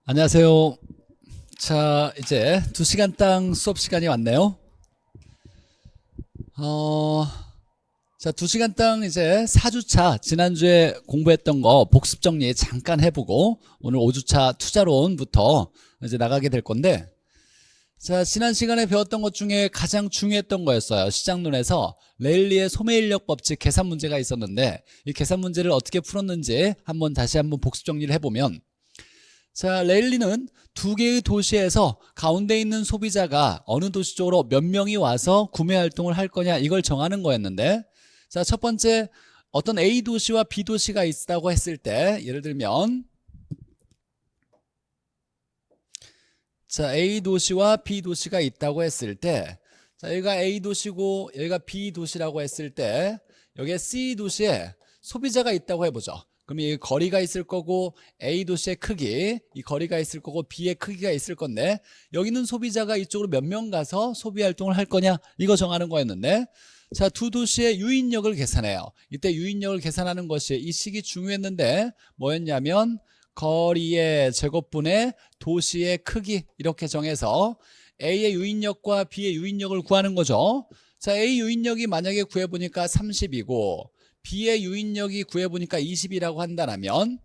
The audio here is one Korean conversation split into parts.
안녕하세요. 자, 이제 2시간 땅 수업 시간이 왔네요. 자, 2시간 땅 이제 4주차 지난주에 공부했던 거 복습 정리 잠깐 해보고 오늘 5주차 투자론부터 이제 나가게 될 건데, 자, 지난 시간에 배웠던 것 중에 가장 중요했던 거였어요. 시장론에서 레일리의 소매인력 법칙 계산 문제가 있었는데, 이 계산 문제를 어떻게 풀었는지 다시 한번 복습 정리를 해보면, 자, 레일리는 두 개의 도시에서 가운데 있는 소비자가 어느 도시 쪽으로 몇 명이 와서 구매 활동을 할 거냐, 이걸 정하는 거였는데, 자, 첫 번째 어떤 A 도시와 B 도시가 있다고 했을 때, 예를 들면 자, A 도시와 B 도시가 있다고 했을 때, 자, 여기가 A 도시고 여기가 B 도시라고 했을 때, 여기에 C 도시에 소비자가 있다고 해보죠. 그럼 이 거리가 있을 거고, A 도시의 크기, 이 거리가 있을 거고, B의 크기가 있을 건데, 여기는 소비자가 이쪽으로 몇 명 가서 소비 활동을 할 거냐, 이거 정하는 거였는데, 자, 두 도시의 유인력을 계산해요. 이때 유인력을 계산하는 것이 이 식이 중요했는데 뭐였냐면, 거리의 제곱분의 도시의 크기, 이렇게 정해서 A의 유인력과 B의 유인력을 구하는 거죠. 자, A 유인력이 만약에 구해보니까 30이고 B의 유인력이 구해보니까 20이라고 한다면,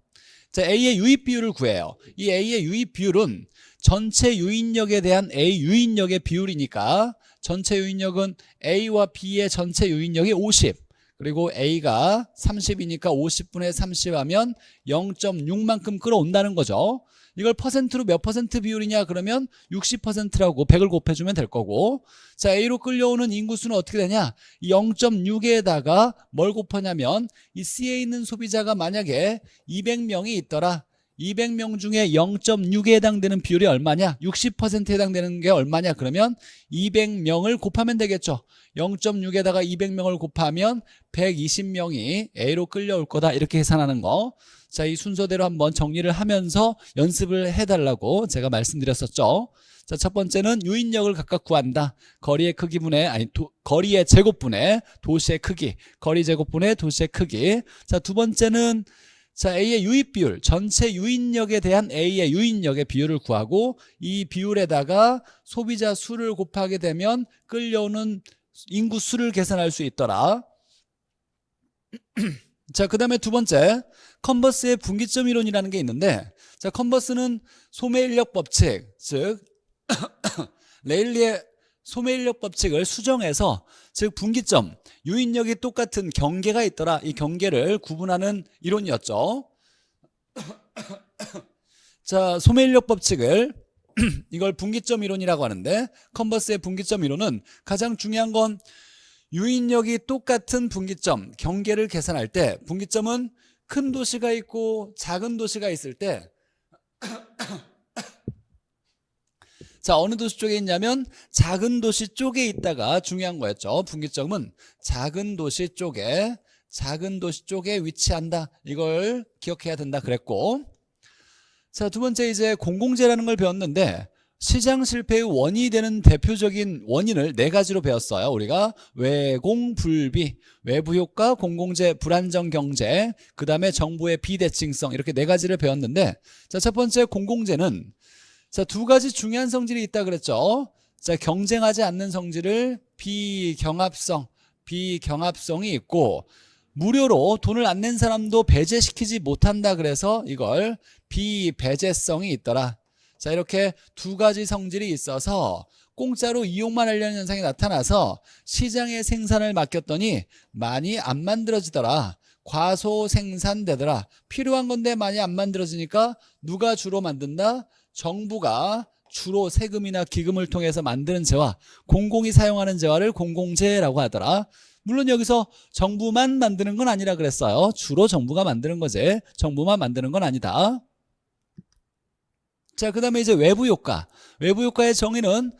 자, A의 유입 비율을 구해요. 이 A의 유입 비율은 전체 유인력에 대한 A 유인력의 비율이니까, 전체 유인력은 A와 B의 전체 유인력이 50, 그리고 A가 30이니까 50분의 30 하면 0.6만큼 끌어온다는 거죠. 이걸 퍼센트로 몇 퍼센트 비율이냐 그러면 60%라고 100을 곱해주면 될 거고, 자, A로 끌려오는 인구수는 어떻게 되냐, 이 0.6에다가 뭘 곱하냐면, 이 C에 있는 소비자가 만약에 200명이 있더라. 200명 중에 0.6에 해당되는 비율이 얼마냐, 60%에 해당되는 게 얼마냐 그러면 200명을 곱하면 되겠죠. 0.6에다가 200명을 곱하면 120명이 A로 끌려올 거다, 이렇게 계산하는 거. 자, 이 순서대로 한번 정리를 하면서 연습을 해달라고 제가 말씀드렸었죠. 자, 첫 번째는 유인력을 각각 구한다. 거리의 크기분의, 거리의 제곱분의 도시의 크기, 거리 제곱분의 도시의 크기. 자, 두 번째는 자, A의 유입 비율, 전체 유인력에 대한 A의 유인력의 비율을 구하고, 이 비율에다가 소비자 수를 곱하게 되면 끌려오는 인구 수를 계산할 수 있더라. 자, 그 다음에 두 번째, 컨버스의 분기점 이론이라는 게 있는데, 자, 컨버스는 소매인력 법칙, 즉 레일리의 소매인력 법칙을 수정해서, 즉 분기점, 유인력이 똑같은 경계가 있더라, 이 경계를 구분하는 이론이었죠. 자, 소매인력 법칙을 이걸 분기점 이론이라고 하는데, 컨버스의 분기점 이론은 가장 중요한 건 유인력이 똑같은 분기점, 경계를 계산할 때, 분기점은 큰 도시가 있고 작은 도시가 있을 때, 자, 어느 도시 쪽에 있냐면 작은 도시 쪽에 있다가 중요한 거였죠. 분기점은 작은 도시 쪽에 위치한다, 이걸 기억해야 된다 그랬고, 자, 두 번째 이제 공공재라는 걸 배웠는데, 시장 실패의 원인이 되는 대표적인 원인을 4가지로 배웠어요. 우리가 외공불비, 외부효과, 공공재, 불안정 경제, 그 다음에 정부의 비대칭성, 이렇게 4가지를 배웠는데, 자, 첫 번째 공공재는, 자, 2가지 중요한 성질이 있다 그랬죠. 자, 경쟁하지 않는 성질을 비경합성이 있고, 무료로 돈을 안 낸 사람도 배제시키지 못한다 그래서 이걸 비배제성이 있더라. 자, 이렇게 2가지 성질이 있어서 공짜로 이용만 하려는 현상이 나타나서 시장에 생산을 맡겼더니 많이 안 만들어지더라. 과소 생산되더라. 필요한 건데 많이 안 만들어지니까 누가 주로 만든다? 정부가 주로 세금이나 기금을 통해서 만드는 재화, 공공이 사용하는 재화를 공공재라고 하더라. 물론 여기서 정부만 만드는 건 아니라 그랬어요. 주로 정부가 만드는 거지, 정부만 만드는 건 아니다. 자, 그 다음에 이제 외부효과. 외부효과의 정의는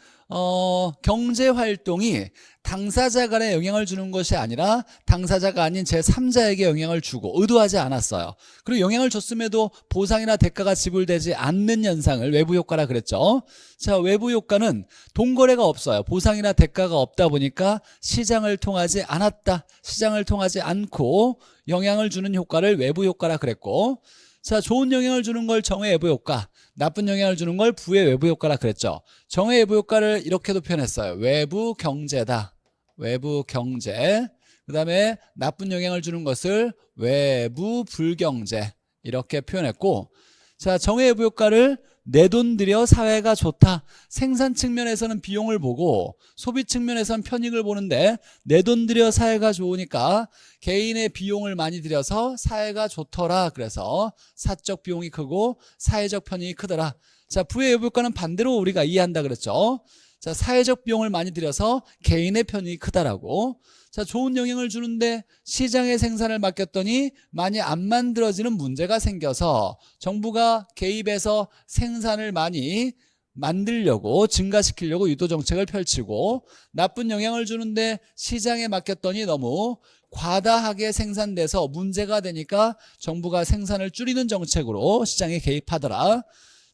경제활동이 당사자 간에 영향을 주는 것이 아니라 당사자가 아닌 제3자에게 영향을 주고 의도하지 않았어요. 그리고 영향을 줬음에도 보상이나 대가가 지불되지 않는 현상을 외부효과라 그랬죠. 자, 외부효과는 돈거래가 없어요. 보상이나 대가가 없다 보니까 시장을 통하지 않았다, 시장을 통하지 않고 영향을 주는 효과를 외부효과라 그랬고, 자, 좋은 영향을 주는 걸 정의 외부 효과, 나쁜 영향을 주는 걸 부의 외부 효과라 그랬죠. 정의 외부 효과를 이렇게도 표현했어요. 외부 경제다. 외부 경제. 그 다음에 나쁜 영향을 주는 것을 외부 불경제 이렇게 표현했고, 자, 정의 외부 효과를 내 돈 들여 사회가 좋다. 생산 측면에서는 비용을 보고 소비 측면에서는 편익을 보는데 내 돈 들여 사회가 좋으니까 개인의 비용을 많이 들여서 사회가 좋더라. 그래서 사적 비용이 크고 사회적 편익이 크더라. 자, 부의 외부 효과는 반대로 우리가 이해한다 그랬죠. 자, 사회적 비용을 많이 들여서 개인의 편익이 크다라고. 자, 좋은 영향을 주는데 시장의 생산을 맡겼더니 많이 안 만들어지는 문제가 생겨서 정부가 개입해서 생산을 많이 만들려고 증가시키려고 유도 정책을 펼치고, 나쁜 영향을 주는데 시장에 맡겼더니 너무 과다하게 생산돼서 문제가 되니까 정부가 생산을 줄이는 정책으로 시장에 개입하더라.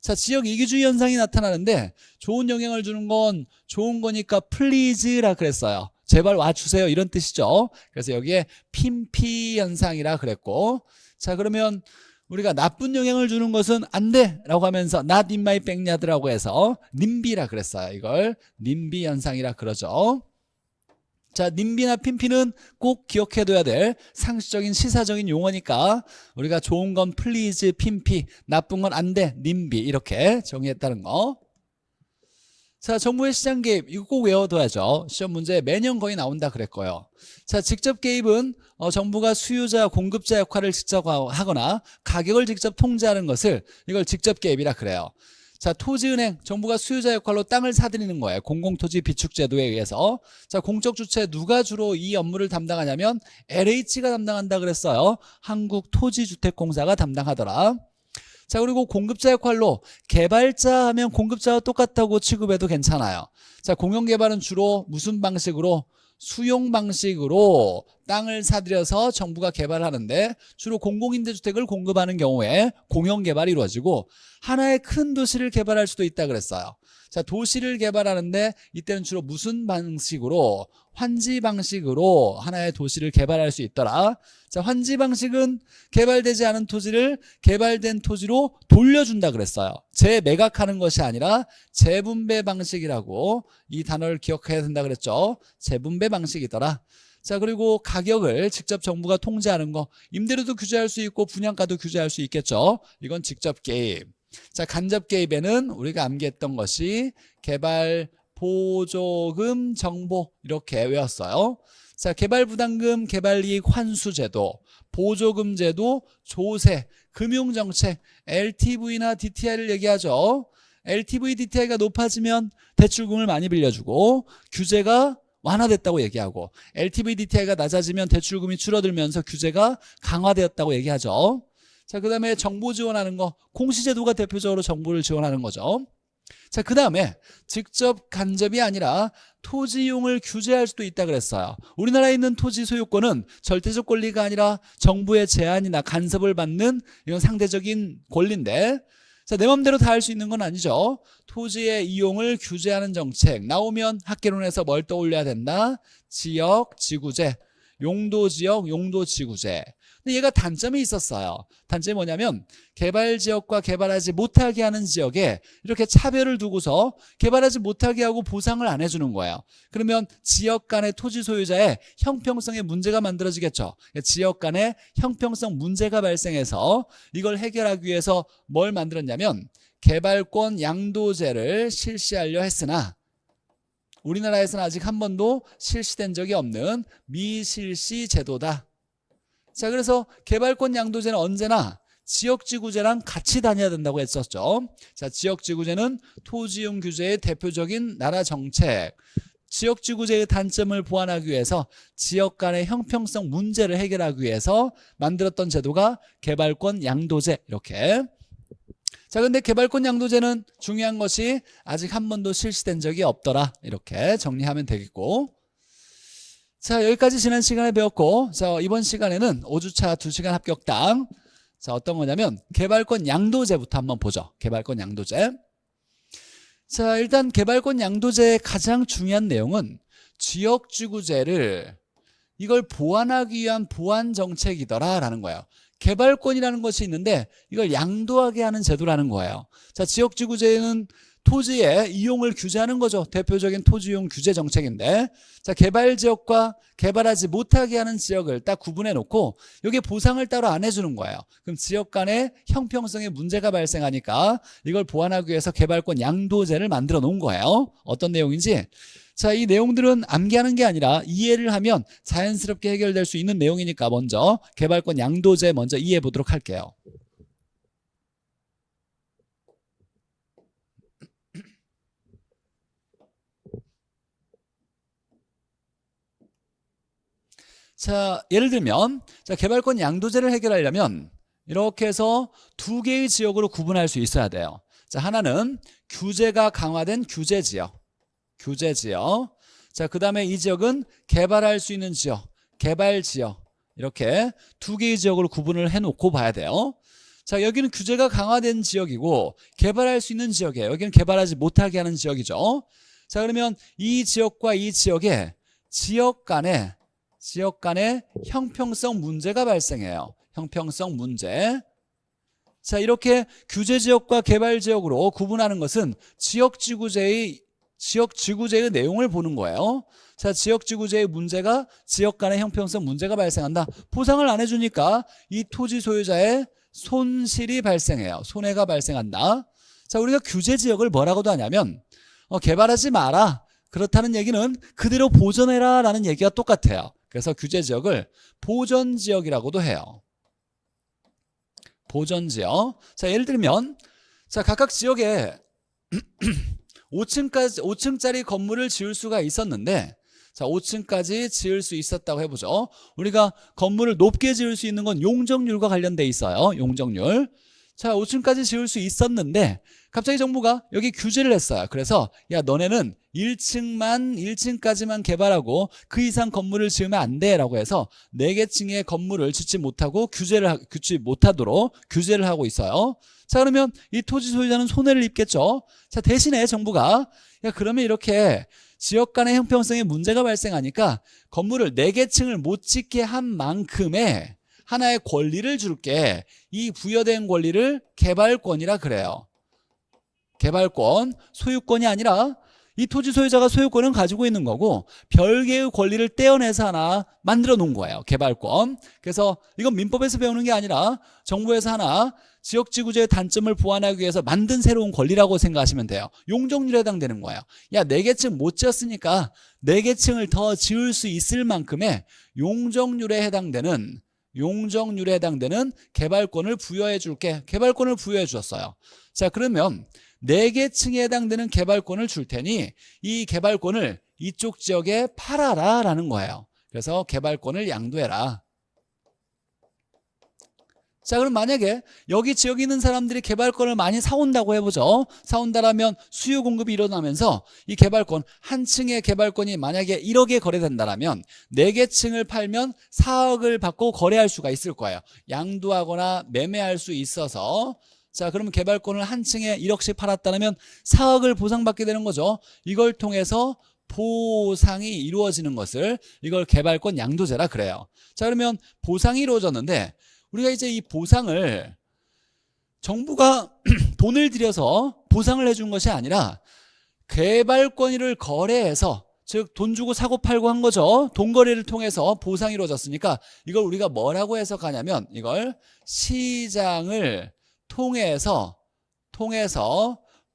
자, 지역 이기주의 현상이 나타나는데 좋은 영향을 주는 건 좋은 거니까 플리즈라 그랬어요. 제발 와주세요 이런 뜻이죠. 그래서 여기에 핀피 현상이라 그랬고, 자, 그러면 우리가 나쁜 영향을 주는 것은 안 돼 라고 하면서 not in my backyard라고 해서 님비라 그랬어요. 이걸 님비 현상이라 그러죠. 자, 님비나 핀피는 꼭 기억해둬야 될 상식적인 시사적인 용어니까 우리가 좋은 건 플리즈, 핀피, 나쁜 건 안 돼, 님비 이렇게 정의했다는 거. 자, 정부의 시장 개입 이거 꼭 외워둬야죠. 시험 문제 매년 거의 나온다 그랬고요. 자, 직접 개입은 정부가 수요자, 공급자 역할을 직접 하거나 가격을 직접 통제하는 것을 이걸 직접 개입이라 그래요. 자, 토지은행, 정부가 수요자 역할로 땅을 사들이는 거예요. 공공토지 비축제도에 의해서. 자, 공적 주체 누가 주로 이 업무를 담당하냐면 LH가 담당한다 그랬어요. 한국토지주택공사가 담당하더라. 자, 그리고 공급자 역할로 개발자 하면 공급자와 똑같다고 취급해도 괜찮아요. 자, 공영개발은 주로 무슨 방식으로? 수용 방식으로 땅을 사들여서 정부가 개발하는데 주로 공공임대주택을 공급하는 경우에 공영개발이 이루어지고, 하나의 큰 도시를 개발할 수도 있다 그랬어요. 자, 도시를 개발하는데 이때는 주로 무슨 방식으로? 환지 방식으로 하나의 도시를 개발할 수 있더라. 자, 환지 방식은 개발되지 않은 토지를 개발된 토지로 돌려준다 그랬어요. 재매각하는 것이 아니라 재분배 방식이라고 이 단어를 기억해야 된다 그랬죠. 재분배 방식이더라. 자, 그리고 가격을 직접 정부가 통제하는 거, 임대료도 규제할 수 있고 분양가도 규제할 수 있겠죠. 이건 직접 개입. 자, 간접 개입에는 우리가 암기했던 것이 개발 보조금 정보 이렇게 외웠어요. 자, 개발부담금, 개발이익 환수제도, 보조금제도, 조세, 금융정책, LTV나 DTI를 얘기하죠. LTV, DTI가 높아지면 대출금을 많이 빌려주고 규제가 완화됐다고 얘기하고, LTV, DTI가 낮아지면 대출금이 줄어들면서 규제가 강화되었다고 얘기하죠. 자, 그 다음에 정보 지원하는 거, 공시제도가 대표적으로 정보를 지원하는 거죠. 자, 그 다음에 직접 간접이 아니라 토지 이용을 규제할 수도 있다 그랬어요. 우리나라에 있는 토지 소유권은 절대적 권리가 아니라 정부의 제한이나 간섭을 받는 이런 상대적인 권리인데, 자, 내 맘대로 다 할 수 있는 건 아니죠. 토지의 이용을 규제하는 정책 나오면 학개론에서 뭘 떠올려야 된다? 지역, 지구제, 용도지역, 용도지구제. 근데 얘가 단점이 있었어요. 단점이 뭐냐면 개발지역과 개발하지 못하게 하는 지역에 이렇게 차별을 두고서 개발하지 못하게 하고 보상을 안 해주는 거예요. 그러면 지역 간의 토지 소유자의 형평성에 문제가 만들어지겠죠. 지역 간의 형평성 문제가 발생해서 이걸 해결하기 위해서 뭘 만들었냐면 개발권 양도제를 실시하려 했으나 우리나라에서는 아직 한 번도 실시된 적이 없는 미실시 제도다. 자, 그래서 개발권 양도제는 언제나 지역지구제랑 같이 다녀야 된다고 했었죠. 자, 지역지구제는 토지이용 규제의 대표적인 나라 정책. 지역지구제의 단점을 보완하기 위해서 지역 간의 형평성 문제를 해결하기 위해서 만들었던 제도가 개발권 양도제 이렇게. 자, 근데 개발권 양도제는 중요한 것이 아직 한 번도 실시된 적이 없더라. 이렇게 정리하면 되겠고. 자, 여기까지 지난 시간에 배웠고, 자, 이번 시간에는 5주차 2시간 합격당. 자, 어떤 거냐면 개발권 양도제부터 한번 보죠. 개발권 양도제. 자, 일단 개발권 양도제의 가장 중요한 내용은 지역지구제를 이걸 보완하기 위한 보완 정책이더라 라는 거예요. 개발권이라는 것이 있는데 이걸 양도하게 하는 제도라는 거예요. 자, 지역지구제는 토지의 이용을 규제하는 거죠. 대표적인 토지 이용 규제 정책인데, 자, 개발지역과 개발하지 못하게 하는 지역을 딱 구분해 놓고 여기에 보상을 따로 안 해주는 거예요. 그럼 지역 간의 형평성에 문제가 발생하니까 이걸 보완하기 위해서 개발권 양도제를 만들어 놓은 거예요. 어떤 내용인지, 자, 이 내용들은 암기하는 게 아니라 이해를 하면 자연스럽게 해결될 수 있는 내용이니까 먼저 개발권 양도제 먼저 이해해 보도록 할게요. 자, 예를 들면, 자, 개발권 양도제를 해결하려면 이렇게 해서 두 개의 지역으로 구분할 수 있어야 돼요. 자, 하나는 규제가 강화된 규제지역. 자, 그 다음에 이 지역은 개발할 수 있는 지역, 개발지역. 이렇게 두 개의 지역으로 구분을 해놓고 봐야 돼요. 자, 여기는 규제가 강화된 지역이고 개발할 수 있는 지역이에요. 여기는 개발하지 못하게 하는 지역이죠. 자, 그러면 이 지역과 이 지역에 지역 간의 형평성 문제가 발생해요. 형평성 문제. 자, 이렇게 규제지역과 개발지역으로 구분하는 것은 지역지구제의 내용을 보는 거예요. 자, 지역지구제의 문제가 지역 간의 형평성 문제가 발생한다. 보상을 안 해주니까 이 토지 소유자의 손실이 발생해요. 손해가 발생한다. 자, 우리가 규제지역을 뭐라고도 하냐면 개발하지 마라. 그렇다는 얘기는 그대로 보존해라 라는 얘기가 똑같아요. 그래서 규제지역을 보전지역이라고도 해요. 보전지역. 자, 예를 들면, 자, 각각 지역에 5층짜리 건물을 지을 수가 있었는데, 자, 5층까지 지을 수 있었다고 해보죠. 우리가 건물을 높게 지을 수 있는 건 용적률과 관련돼 있어요. 용적률. 자, 5층까지 지을 수 있었는데 갑자기 정부가 여기 규제를 했어요. 그래서 야, 너네는 1층까지만 개발하고 그 이상 건물을 지으면 안 돼 라고 해서 4개 층의 건물을 짓지 못하고 못하도록 규제를 하고 있어요. 자, 그러면 이 토지 소유자는 손해를 입겠죠. 자, 대신에 정부가 야, 그러면 이렇게 지역 간의 형평성에 문제가 발생하니까 건물을 4개 층을 못 짓게 한 만큼의 하나의 권리를 줄게. 이 부여된 권리를 개발권이라 그래요. 개발권, 소유권이 아니라 이 토지 소유자가 소유권은 가지고 있는 거고 별개의 권리를 떼어내서 하나 만들어 놓은 거예요. 개발권. 그래서 이건 민법에서 배우는 게 아니라 정부에서 하나 지역지구제의 단점을 보완하기 위해서 만든 새로운 권리라고 생각하시면 돼요. 용적률에 해당되는 거예요. 야, 4개 층 못 지었으니까 4개 층을 더 지을 수 있을 만큼의 용적률에 해당되는 개발권을 부여해 줄게. 개발권을 부여해 주었어요. 자, 그러면 4개 층에 해당되는 개발권을 줄 테니 이 개발권을 이쪽 지역에 팔아라 라는 거예요. 그래서 개발권을 양도해라. 자, 그럼 만약에 여기 지역에 있는 사람들이 개발권을 많이 사온다고 해보죠. 사온다라면 수요 공급이 일어나면서 이 개발권, 한 층의 개발권이 만약에 1억에 거래된다라면 4개 층을 팔면 4억을 받고 거래할 수가 있을 거예요. 양도하거나 매매할 수 있어서. 자, 그러면 개발권을 한 층에 1억씩 팔았다면 4억을 보상받게 되는 거죠. 이걸 통해서 보상이 이루어지는 것을 이걸 개발권 양도제라 그래요. 자, 그러면 보상이 이루어졌는데 우리가 이제 이 보상을 정부가 돈을 들여서 보상을 해준 것이 아니라 개발권을 거래해서, 즉 돈 주고 사고 팔고 한 거죠. 돈 거래를 통해서 보상이 이루어졌으니까 이걸 우리가 뭐라고 해석하냐면 이걸 시장을 통해서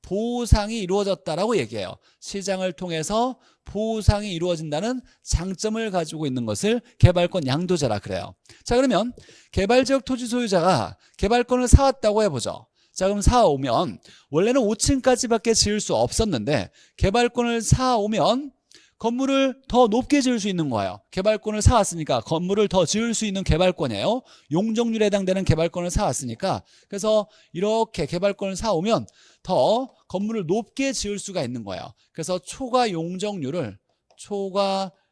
보상이 이루어졌다라고 얘기해요. 시장을 통해서 보상이 이루어진다는 장점을 가지고 있는 것을 개발권 양도제라 그래요. 자, 그러면 개발지역 토지 소유자가 개발권을 사왔다고 해보죠. 자, 그럼 사오면 원래는 5층까지밖에 지을 수 없었는데 개발권을 사오면 건물을 더 높게 지을 수 있는 거예요. 개발권을 사왔으니까 건물을 더 지을 수 있는 개발권이에요. 용적률에 해당되는 개발권을 사왔으니까. 그래서 이렇게 개발권을 사오면 더 건물을 높게 지을 수가 있는 거예요. 그래서 초과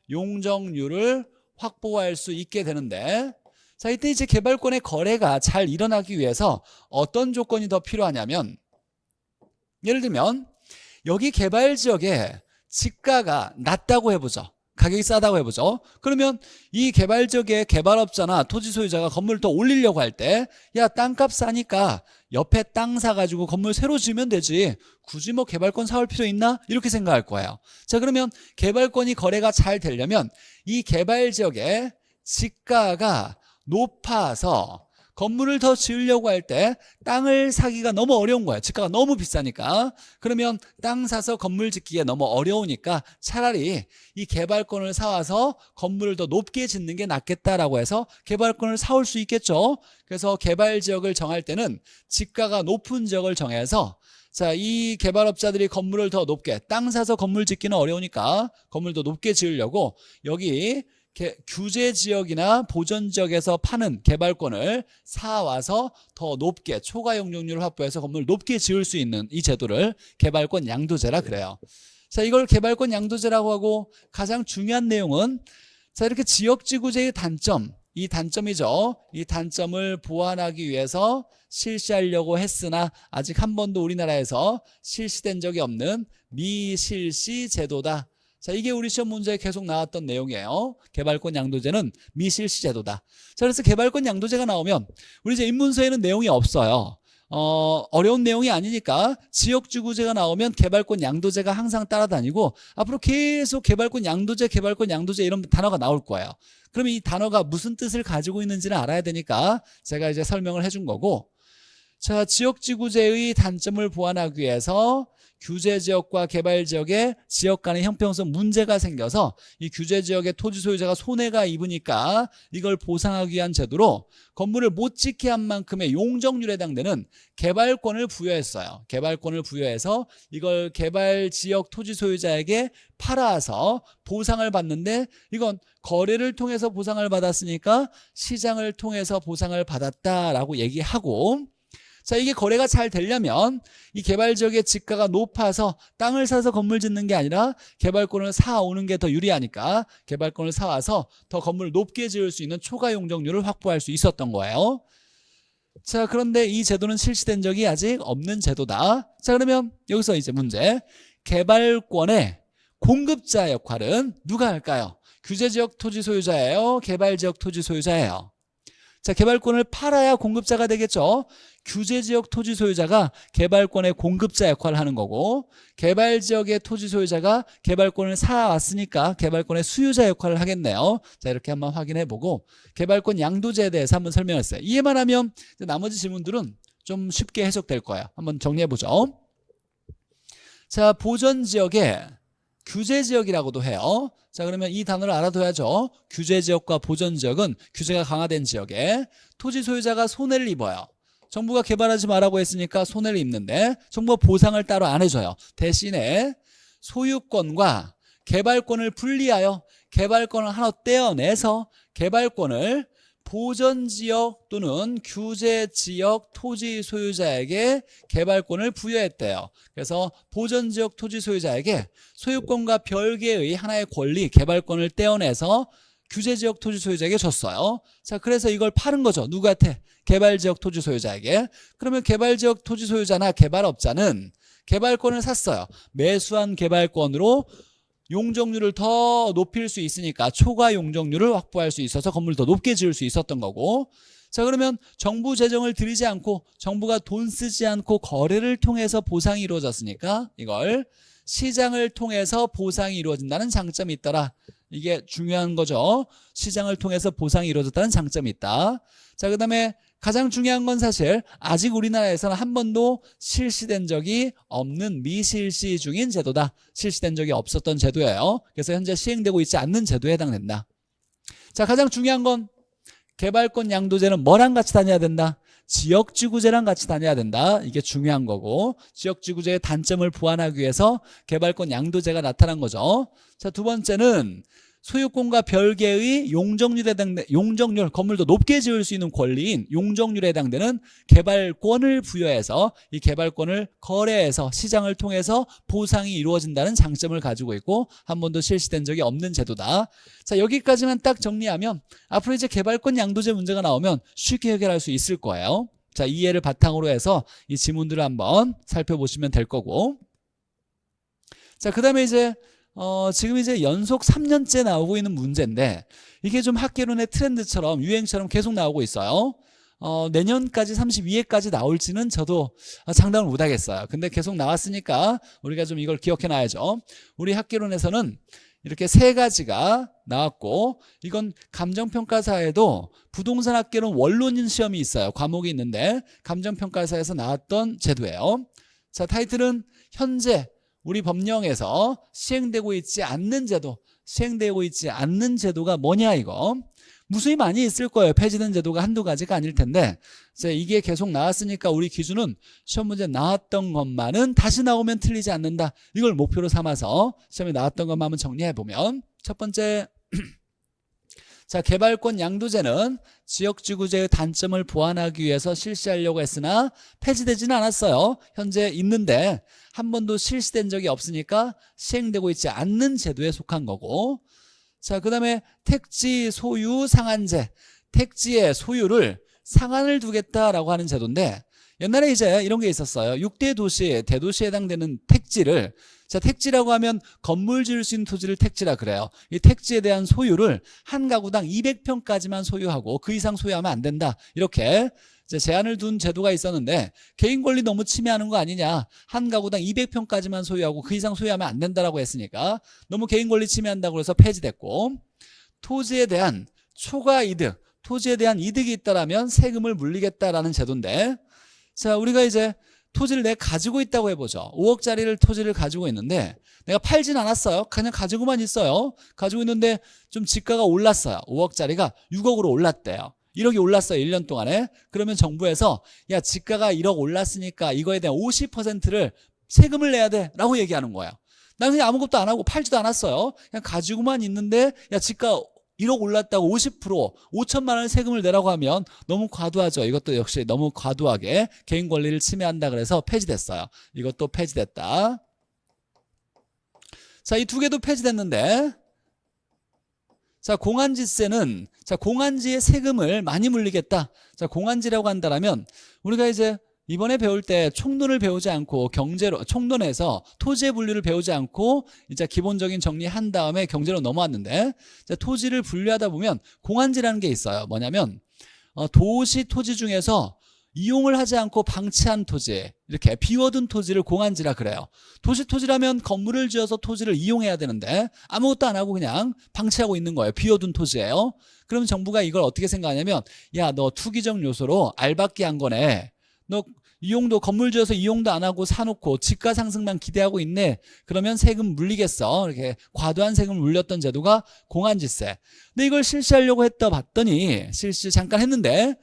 용적률을 확보할 수 있게 되는데, 자, 이때 이제 개발권의 거래가 잘 일어나기 위해서 어떤 조건이 더 필요하냐면, 예를 들면 여기 개발지역에 집가가 낮다고 해보죠. 가격이 싸다고 해보죠. 그러면 이 개발지역의 개발업자나 토지 소유자가 건물을 더 올리려고 할 때, 야, 땅값 싸니까 옆에 땅 사가지고 건물 새로 지으면 되지, 굳이 뭐 개발권 사올 필요 있나? 이렇게 생각할 거예요. 자, 그러면 개발권이 거래가 잘 되려면 이 개발지역의 지가가 높아서 건물을 더 지으려고 할 때 땅을 사기가 너무 어려운 거예요. 지가가 너무 비싸니까. 그러면 땅 사서 건물 짓기에 너무 어려우니까 차라리 이 개발권을 사와서 건물을 더 높게 짓는 게 낫겠다라고 해서 개발권을 사올 수 있겠죠. 그래서 개발지역을 정할 때는 지가가 높은 지역을 정해서, 자, 이 개발업자들이 건물을 더 높게, 땅 사서 건물 짓기는 어려우니까 건물 더 높게 지으려고 여기 규제지역이나 보전지역에서 파는 개발권을 사와서 더 높게 초과 용적률을 확보해서 건물을 높게 지을 수 있는 이 제도를 개발권 양도제라 그래요. 자, 이걸 개발권 양도제라고 하고, 가장 중요한 내용은, 자, 이렇게 지역지구제의 단점, 이 단점이죠. 이 단점을 보완하기 위해서 실시하려고 했으나 아직 한 번도 우리나라에서 실시된 적이 없는 미실시 제도다. 자, 이게 우리 시험 문제에 계속 나왔던 내용이에요. 개발권 양도제는 미실시 제도다. 자, 그래서 개발권 양도제가 나오면 우리 이제 입문서에는 내용이 없어요. 어려운 내용이 아니니까 지역지구제가 나오면 개발권 양도제가 항상 따라다니고, 앞으로 계속 개발권 양도제 이런 단어가 나올 거예요. 그러면 이 단어가 무슨 뜻을 가지고 있는지는 알아야 되니까 제가 이제 설명을 해준 거고, 자, 지역지구제의 단점을 보완하기 위해서 규제지역과 개발지역의 지역 간의 형평성 문제가 생겨서 이 규제지역의 토지 소유자가 손해가 입으니까 이걸 보상하기 위한 제도로 건물을 못 짓게 한 만큼의 용적률에 해당되는 개발권을 부여했어요. 개발권을 부여해서 이걸 개발지역 토지 소유자에게 팔아서 보상을 받는데, 이건 거래를 통해서 보상을 받았으니까 시장을 통해서 보상을 받았다라고 얘기하고, 자, 이게 거래가 잘 되려면 이 개발지역의 지가가 높아서 땅을 사서 건물 짓는 게 아니라 개발권을 사오는 게 더 유리하니까 개발권을 사와서 더 건물을 높게 지을 수 있는 초과 용적률을 확보할 수 있었던 거예요. 자, 그런데 이 제도는 실시된 적이 아직 없는 제도다. 자, 그러면 여기서 이제 문제, 개발권의 공급자 역할은 누가 할까요? 규제지역 토지 소유자예요? 개발지역 토지 소유자예요? 자, 개발권을 팔아야 공급자가 되겠죠. 규제지역 토지 소유자가 개발권의 공급자 역할을 하는 거고, 개발지역의 토지 소유자가 개발권을 사왔으니까 개발권의 수유자 역할을 하겠네요. 자, 이렇게 한번 확인해보고 개발권 양도제에 대해서 한번 설명했어요. 이해만 하면 나머지 질문들은 좀 쉽게 해석될 거예요. 한번 정리해보죠. 자, 보전지역에 규제지역이라고도 해요. 자, 그러면 이 단어를 알아둬야죠. 규제지역과 보전지역은 규제가 강화된 지역에 토지 소유자가 손해를 입어요. 정부가 개발하지 말라고 했으니까 손해를 입는데 정부가 보상을 따로 안 해줘요. 대신에 소유권과 개발권을 분리하여 개발권을 하나 떼어내서 개발권을 보전지역 또는 규제지역 토지 소유자에게 개발권을 부여했대요. 그래서 보전지역 토지 소유자에게 소유권과 별개의 하나의 권리, 개발권을 떼어내서 규제지역 토지 소유자에게 줬어요. 자, 그래서 이걸 파는 거죠. 누구한테? 개발지역 토지 소유자에게. 그러면 개발지역 토지 소유자나 개발업자는 개발권을 샀어요. 매수한 개발권으로 용적률을 더 높일 수 있으니까 초과 용적률을 확보할 수 있어서 건물을 더 높게 지을 수 있었던 거고, 자, 그러면 정부 재정을 들이지 않고 정부가 돈 쓰지 않고 거래를 통해서 보상이 이루어졌으니까 이걸 시장을 통해서 보상이 이루어진다는 장점이 있더라. 이게 중요한 거죠. 시장을 통해서 보상이 이루어졌다는 장점이 있다. 자, 그 다음에 가장 중요한 건 사실 아직 우리나라에서는 한 번도 실시된 적이 없는 미실시 중인 제도다. 실시된 적이 없었던 제도예요. 그래서 현재 시행되고 있지 않는 제도에 해당된다. 자, 가장 중요한 건 개발권 양도제는 뭐랑 같이 다녀야 된다? 지역지구제랑 같이 다녀야 된다. 이게 중요한 거고, 지역지구제의 단점을 보완하기 위해서 개발권 양도제가 나타난 거죠. 자, 두 번째는 소유권과 별개의 용적률에 해당되는, 용적률, 건물도 높게 지을 수 있는 권리인 용적률에 해당되는 개발권을 부여해서 이 개발권을 거래해서 시장을 통해서 보상이 이루어진다는 장점을 가지고 있고 한 번도 실시된 적이 없는 제도다. 자, 여기까지만 딱 정리하면 앞으로 이제 개발권 양도제 문제가 나오면 쉽게 해결할 수 있을 거예요. 자, 이 예를 바탕으로 해서 이 지문들을 한번 살펴보시면 될 거고, 자, 그 다음에 이제 지금 이제 연속 3년째 나오고 있는 문제인데 이게 좀 학계론의 트렌드처럼 유행처럼 계속 나오고 있어요. 내년까지 32회까지 나올지는 저도 장담을 못 하겠어요. 근데 계속 나왔으니까 우리가 좀 이걸 기억해 놔야죠. 우리 학계론에서는 이렇게 세 가지가 나왔고, 이건 감정평가사에도 부동산 학계론 원론인 시험이 있어요. 과목이 있는데 감정평가사에서 나왔던 제도예요. 자, 타이틀은 현재 우리 법령에서 시행되고 있지 않는 제도, 시행되고 있지 않는 제도가 뭐냐 이거. 무수히 많이 있을 거예요. 폐지된 제도가 한두 가지가 아닐 텐데, 이게 계속 나왔으니까 우리 기준은 시험 문제 나왔던 것만은 다시 나오면 틀리지 않는다. 이걸 목표로 삼아서 시험에 나왔던 것만 한번 정리해보면, 첫 번째, 자, 개발권 양도제는 지역지구제의 단점을 보완하기 위해서 실시하려고 했으나 폐지되지는 않았어요. 현재 있는데 한 번도 실시된 적이 없으니까 시행되고 있지 않는 제도에 속한 거고, 자, 그 다음에 택지 소유 상한제, 택지의 소유를 상한을 두겠다라고 하는 제도인데, 옛날에 이제 이런 게 있었어요. 6대 도시, 대도시에 해당되는 택지를, 자, 택지라고 하면 건물 지을 수 있는 토지를 택지라 그래요. 이 택지에 대한 소유를 한 가구당 200평까지만 소유하고 그 이상 소유하면 안 된다. 이렇게 이제 제한을 둔 제도가 있었는데, 개인 권리 너무 침해하는 거 아니냐, 한 가구당 200평까지만 소유하고 그 이상 소유하면 안 된다라고 했으니까 너무 개인 권리 침해한다고 해서 폐지됐고, 토지에 대한 초과 이득, 토지에 대한 이득이 있다라면 세금을 물리겠다라는 제도인데, 자, 우리가 이제 토지를 내가 가지고 있다고 해보죠. 5억짜리를 토지를 가지고 있는데 내가 팔진 않았어요. 그냥 가지고만 있어요. 가지고 있는데 좀 지가가 올랐어요. 5억짜리가 6억으로 올랐대요. 1억이 올랐어요. 1년 동안에. 그러면 정부에서 야, 지가가 1억 올랐으니까 이거에 대한 50%를 세금을 내야 돼 라고 얘기하는 거예요. 나는 그냥 아무것도 안 하고 팔지도 않았어요. 그냥 가지고만 있는데 야, 지가 1억 올랐다고 50%, 5천만 원을 세금을 내라고 하면 너무 과도하죠. 이것도 역시 너무 과도하게 개인 권리를 침해한다 그래서 폐지됐어요. 이것도 폐지됐다. 자, 이 두 개도 폐지됐는데, 자, 공안지세는, 자, 공안지의 세금을 많이 물리겠다. 자, 공안지라고 한다라면 우리가 이제 이번에 배울 때 총론을 배우지 않고 경제로, 총론에서 토지의 분류를 배우지 않고 이제 기본적인 정리한 다음에 경제로 넘어왔는데, 토지를 분류하다 보면 공안지라는 게 있어요. 뭐냐면 도시 토지 중에서 이용을 하지 않고 방치한 토지, 이렇게 비워둔 토지를 공안지라 그래요. 도시 토지라면 건물을 지어서 토지를 이용해야 되는데 아무것도 안 하고 그냥 방치하고 있는 거예요. 비워둔 토지예요. 그럼 정부가 이걸 어떻게 생각하냐면, 야, 너 투기적 요소로 알박기 한 거네. 너 이용도, 건물 지어서 이용도 안 하고 사놓고 지가 상승만 기대하고 있네. 그러면 세금 물리겠어. 이렇게 과도한 세금을 물렸던 제도가 공안지세. 근데 이걸 실시하려고 했다 봤더니, 실시 잠깐 했는데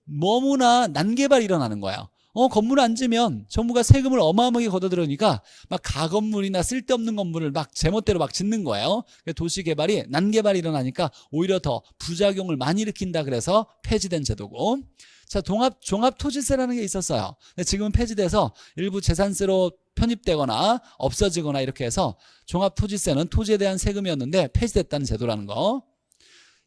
너무나 난개발이 일어나는 거야. 건물 안 지면 정부가 세금을 어마어마하게 걷어들으니까 막 가건물이나 쓸데없는 건물을 막 제멋대로 막 짓는 거예요. 도시개발이, 난개발이 일어나니까 오히려 더 부작용을 많이 일으킨다 그래서 폐지된 제도고, 자, 종합토지세라는 게 있었어요. 근데 지금은 폐지돼서 일부 재산세로 편입되거나 없어지거나 이렇게 해서 종합토지세는 토지에 대한 세금이었는데 폐지됐다는 제도라는 거.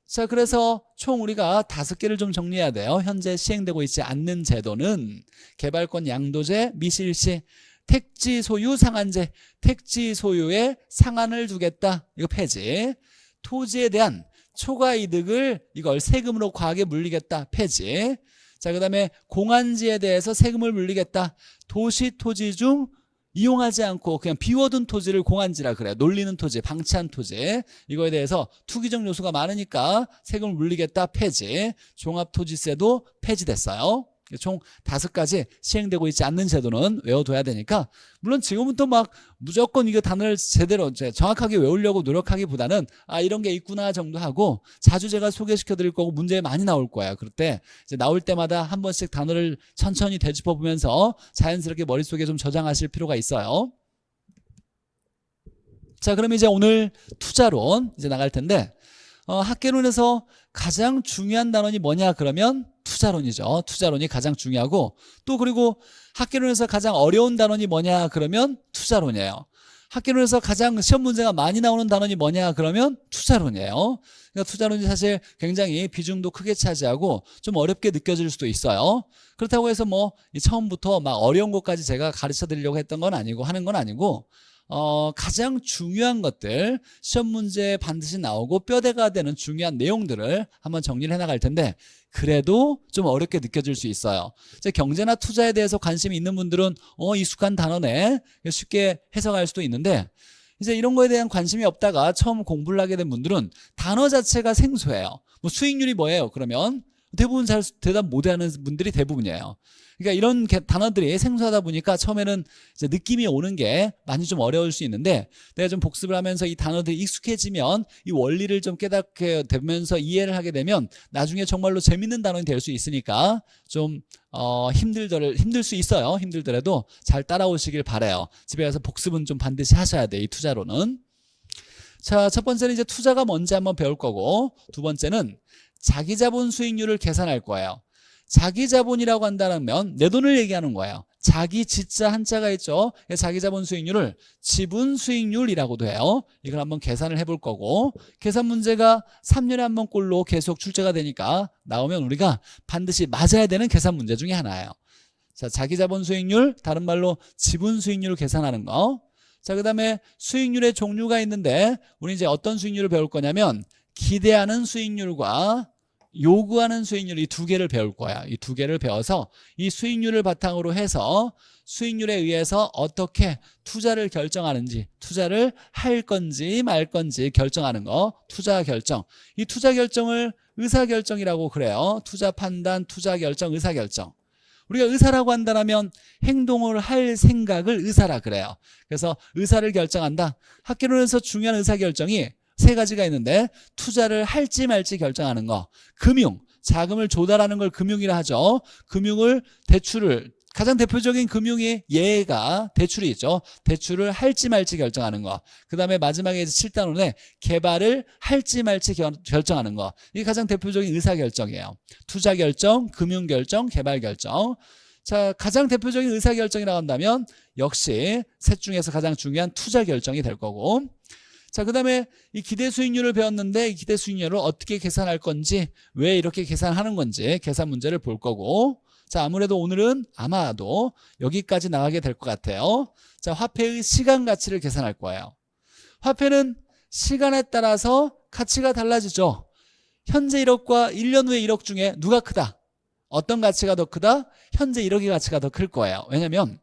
자, 그래서 총 우리가 5개를 좀 정리해야 돼요. 현재 시행되고 있지 않는 제도는 개발권 양도제, 미실시, 택지 소유 상한제, 택지 소유에 상한을 두겠다. 이거 폐지. 토지에 대한 초과 이득을 이걸 세금으로 과하게 물리겠다. 폐지. 자, 그 다음에 공안지에 대해서 세금을 물리겠다. 도시 토지 중 이용하지 않고 그냥 비워둔 토지를 공안지라 그래요. 놀리는 토지, 방치한 토지. 이거에 대해서 투기적 요소가 많으니까 세금을 물리겠다. 폐지. 종합토지세도 폐지됐어요. 총 5가지 시행되고 있지 않는 제도는 외워둬야 되니까, 물론 지금부터 막 무조건 이거 단어를 제대로 정확하게 외우려고 노력하기보다는 이런 게 있구나 정도 하고, 자주 제가 소개시켜 드릴 거고 문제에 많이 나올 거예요. 그럴 때 이제 나올 때마다 한 번씩 단어를 천천히 되짚어 보면서 자연스럽게 머릿속에 좀 저장하실 필요가 있어요. 자, 그럼 이제 오늘 투자론 이제 나갈 텐데, 학계론에서 가장 중요한 단원이 뭐냐 그러면 투자론이죠. 투자론이 가장 중요하고, 또 그리고 학계론에서 가장 어려운 단원이 뭐냐 그러면 투자론이에요. 학계론에서 가장 시험 문제가 많이 나오는 단원이 뭐냐 그러면 투자론이에요. 그러니까 투자론이 사실 굉장히 비중도 크게 차지하고 좀 어렵게 느껴질 수도 있어요. 그렇다고 해서 뭐 처음부터 막 어려운 것까지 제가 가르쳐 드리려고 했던 건 아니고 하는 건 아니고, 가장 중요한 것들, 시험 문제에 반드시 나오고 뼈대가 되는 중요한 내용들을 한번 정리를 해나갈 텐데, 그래도 좀 어렵게 느껴질 수 있어요. 경제나 투자에 대해서 관심이 있는 분들은 익숙한 단어네, 쉽게 해석할 수도 있는데, 이제 이런 거에 대한 관심이 없다가 처음 공부를 하게 된 분들은 단어 자체가 생소해요. 뭐 수익률이 뭐예요? 그러면 대부분 잘 대답 못하는 분들이 대부분이에요. 그러니까 이런 단어들이 생소하다 보니까 처음에는 이제 느낌이 오는 게 많이 좀 어려울 수 있는데, 내가 좀 복습을 하면서 이 단어들이 익숙해지면 이 원리를 좀 깨닫게 되면서 이해를 하게 되면 나중에 정말로 재밌는 단어가 될 수 있으니까 좀 힘들 수 있어요. 힘들더라도 잘 따라오시길 바라요. 집에 가서 복습은 좀 반드시 하셔야 돼, 이 투자로는. 자, 첫 번째는 이제 투자가 뭔지 한번 배울 거고, 두 번째는 자기 자본 수익률을 계산할 거예요. 자기 자본이라고 한다면 내 돈을 얘기하는 거예요. 자기 지자 한자가 있죠. 자기 자본 수익률을 지분 수익률이라고도 해요. 이걸 한번 계산을 해볼 거고, 계산 문제가 3년에 한 번꼴로 계속 출제가 되니까 나오면 우리가 반드시 맞아야 되는 계산 문제 중에 하나예요. 자, 자기 자본 수익률, 다른 말로 지분 수익률을 계산하는 거. 자, 그 다음에 수익률의 종류가 있는데, 우리 이제 어떤 수익률을 배울 거냐면 기대하는 수익률과 요구하는 수익률, 이 두 개를 배울 거야. 이 두 개를 배워서 이 수익률을 바탕으로 해서 수익률에 의해서 어떻게 투자를 결정하는지, 투자를 할 건지 말 건지 결정하는 거, 투자 결정. 이 투자 결정을 의사결정이라고 그래요. 투자 판단, 투자 결정, 의사결정. 우리가 의사라고 한다면 행동을 할 생각을 의사라 그래요. 그래서 의사를 결정한다. 학계론에서 중요한 의사결정이 세 가지가 있는데, 투자를 할지 말지 결정하는 거, 금융, 자금을 조달하는 걸 금융이라 하죠. 금융을, 대출을, 가장 대표적인 금융의 예가 대출이 있죠. 대출을 할지 말지 결정하는 거. 그 다음에 마지막에 7단원에 개발을 할지 말지 결정하는 거. 이게 가장 대표적인 의사결정이에요. 투자 결정, 금융 결정, 개발 결정. 자, 가장 대표적인 의사결정이라고 한다면 역시 셋 중에서 가장 중요한 투자 결정이 될 거고, 자, 그 다음에 이 기대 수익률을 배웠는데, 이 기대 수익률을 어떻게 계산할 건지, 왜 이렇게 계산하는 건지 계산 문제를 볼 거고, 자, 아무래도 오늘은 아마도 여기까지 나가게 될 것 같아요. 자, 화폐의 시간 가치를 계산할 거예요. 화폐는 시간에 따라서 가치가 달라지죠. 현재 1억과 1년 후에 1억 중에 누가 크다? 어떤 가치가 더 크다? 현재 1억의 가치가 더 클 거예요. 왜냐면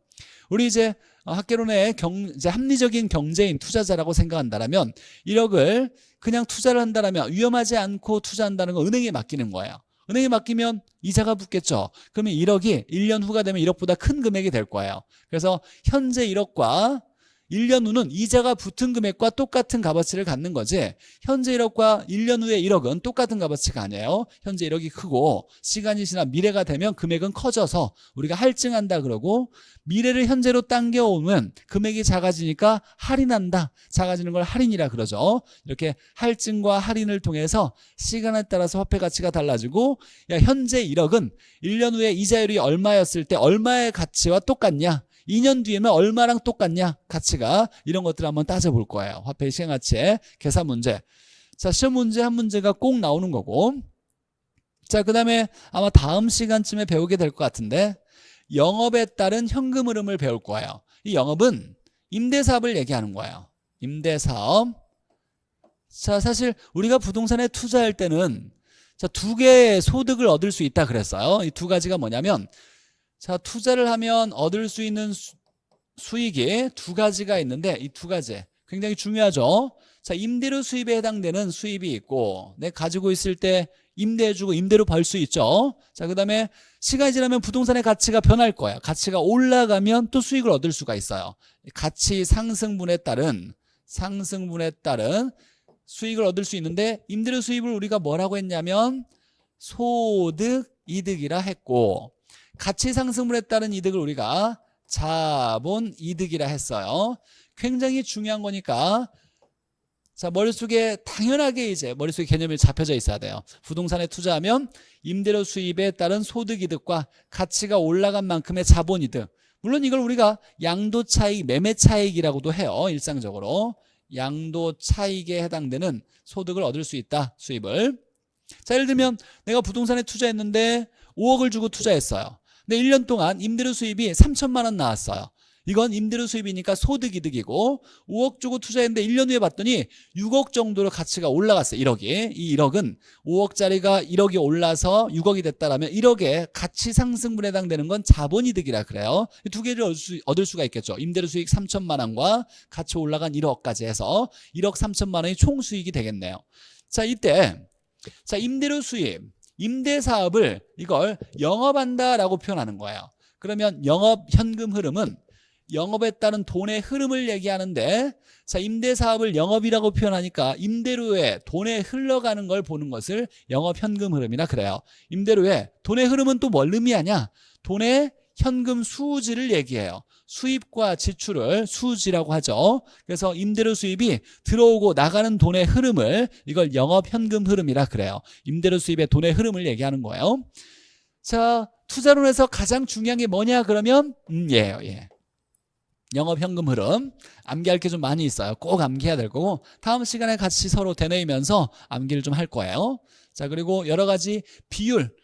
우리 이제 학계론의 이제 합리적인 경제인 투자자라고 생각한다면 1억을 그냥 투자를 한다면 위험하지 않고 투자한다는 건 은행에 맡기는 거예요. 은행에 맡기면 이자가 붙겠죠. 그러면 1억이 1년 후가 되면 1억보다 큰 금액이 될 거예요. 그래서 현재 1억과 1년 후는 이자가 붙은 금액과 똑같은 값어치를 갖는 거지, 현재 1억과 1년 후에 1억은 똑같은 값어치가 아니에요. 현재 1억이 크고 시간이 지나 미래가 되면 금액은 커져서 우리가 할증한다 그러고, 미래를 현재로 당겨오면 금액이 작아지니까 할인한다, 작아지는 걸 할인이라 그러죠. 이렇게 할증과 할인을 통해서 시간에 따라서 화폐 가치가 달라지고, 야, 현재 1억은 1년 후에 이자율이 얼마였을 때 얼마의 가치와 똑같냐, 2년 뒤에는 얼마랑 똑같냐, 가치가, 이런 것들을 한번 따져볼 거예요. 화폐의 시행가치의 계산 문제. 자, 시험 문제 한 문제가 꼭 나오는 거고, 자, 그 다음에 아마 다음 시간쯤에 배우게 될 것 같은데, 영업에 따른 현금 흐름을 배울 거예요. 이 영업은 임대사업을 얘기하는 거예요. 임대사업. 자, 사실 우리가 부동산에 투자할 때는 자, 두 개의 소득을 얻을 수 있다 그랬어요. 이 두 가지가 뭐냐면, 자, 투자를 하면 얻을 수 있는 수익이 두 가지가 있는데, 이 두 가지 굉장히 중요하죠. 자, 임대료 수입에 해당되는 수입이 있고, 내가 가지고 있을 때 임대해주고 임대료 벌 수 있죠. 자, 그 다음에 시간이 지나면 부동산의 가치가 변할 거예요. 가치가 올라가면 또 수익을 얻을 수가 있어요. 가치 상승분에 따른 수익을 얻을 수 있는데, 임대료 수입을 우리가 뭐라고 했냐면 소득 이득이라 했고, 가치 상승분에 따른 이득을 우리가 자본 이득이라 했어요. 굉장히 중요한 거니까, 자, 머릿속에 당연하게 이제 머릿속에 개념이 잡혀져 있어야 돼요. 부동산에 투자하면 임대료 수입에 따른 소득 이득과 가치가 올라간 만큼의 자본 이득, 물론 이걸 우리가 양도 차익, 매매 차익이라고도 해요. 일상적으로 양도 차익에 해당되는 소득을 얻을 수 있다, 수입을. 자, 예를 들면 내가 부동산에 투자했는데 5억을 주고 투자했어요. 근데 1년 동안 임대료 수입이 3천만 원 나왔어요. 이건 임대료 수입이니까 소득이득이고 5억 주고 투자했는데 1년 후에 봤더니 6억 정도로 가치가 올라갔어요. 1억이. 이 1억은 5억짜리가 1억이 올라서 6억이 됐다라면 1억의 가치 상승분에 해당되는 건 자본이득이라 그래요. 두 개를 얻을 수가 있겠죠. 임대료 수익 3천만 원과 가치 올라간 1억까지 해서 1억 3천만 원이 총 수익이 되겠네요. 자, 이때 임대료 수입, 임대 사업을 이걸 영업한다라고 표현하는 거예요. 그러면 영업 현금 흐름은 영업에 따른 돈의 흐름을 얘기하는데, 자, 임대 사업을 영업이라고 표현하니까 임대료에 돈에 흘러가는 걸 보는 것을 영업 현금 흐름이라 그래요. 임대료에 돈의 흐름은 또 뭘 의미하냐? 돈의 현금 수지를 얘기해요. 수입과 지출을 수지라고 하죠. 그래서 임대료 수입이 들어오고 나가는 돈의 흐름을 이걸 영업 현금 흐름이라 그래요. 임대료 수입의 돈의 흐름을 얘기하는 거예요. 자, 투자론에서 가장 중요한 게 뭐냐 그러면 얘예요. 예. 영업 현금 흐름. 암기할 게 좀 많이 있어요. 꼭 암기해야 될 거고 다음 시간에 같이 서로 되뇌이면서 암기를 좀 할 거예요. 자, 그리고 여러 가지 비율.